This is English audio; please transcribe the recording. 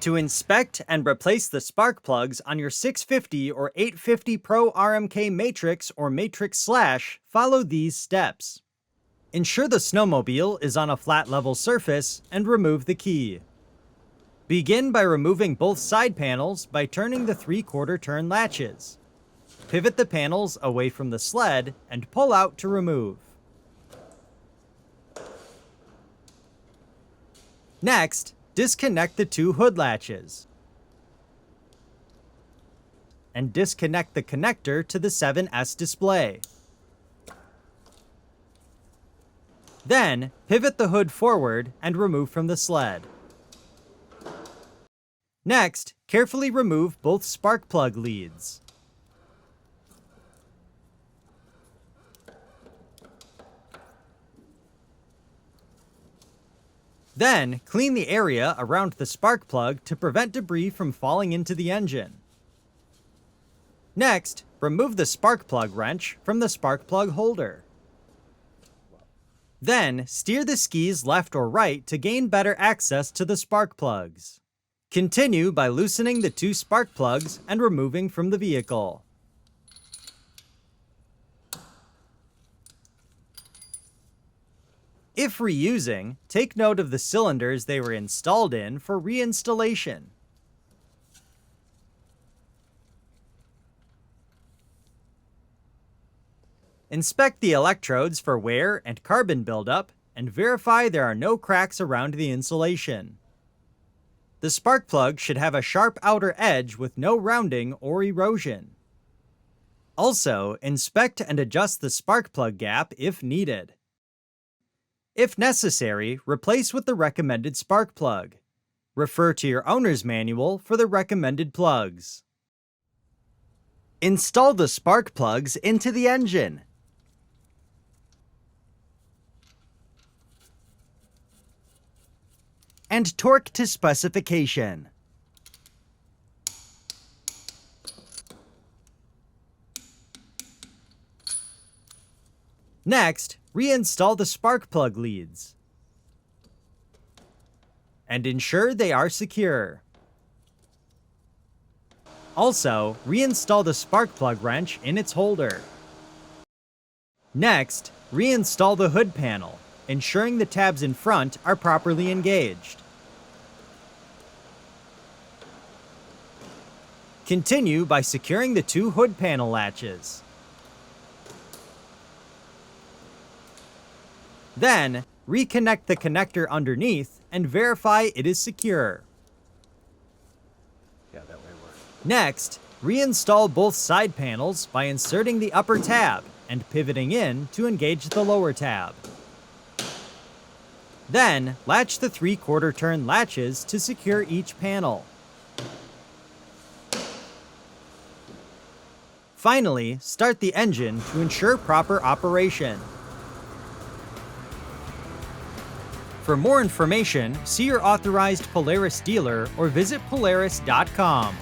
To inspect and replace the spark plugs on your 650 or 850 Pro RMK Matrix or Matrix Slash, follow these steps. Ensure the snowmobile is on a flat level surface and remove the key. Begin by removing both side panels by turning the 3/4 turn latches. Pivot the panels away from the sled and pull out to remove. Next, disconnect the 2 hood latches. And disconnect the connector to the 7S display. Then, pivot the hood forward and remove from the sled. Next, carefully remove both spark plug leads. Then, clean the area around the spark plug to prevent debris from falling into the engine. Next, remove the spark plug wrench from the spark plug holder. Then, steer the skis left or right to gain better access to the spark plugs. Continue by loosening the 2 spark plugs and removing from the vehicle. If reusing, take note of the cylinders they were installed in for reinstallation. Inspect the electrodes for wear and carbon buildup, and verify there are no cracks around the insulation. The spark plug should have a sharp outer edge with no rounding or erosion. Also, inspect and adjust the spark plug gap if needed. If necessary, replace with the recommended spark plug. Refer to your owner's manual for the recommended plugs. Install the spark plugs into the engine. And torque to specification. Next, reinstall the spark plug leads. And ensure they are secure. Also, reinstall the spark plug wrench in its holder. Next, reinstall the hood panel, ensuring the tabs in front are properly engaged. Continue by securing the 2 hood panel latches. Then, reconnect the connector underneath and verify it is secure. Yeah, that way works. Next, reinstall both side panels by inserting the upper tab and pivoting in to engage the lower tab. Then, latch the 3/4 turn latches to secure each panel. Finally, start the engine to ensure proper operation. For more information, see your authorized Polaris dealer or visit Polaris.com.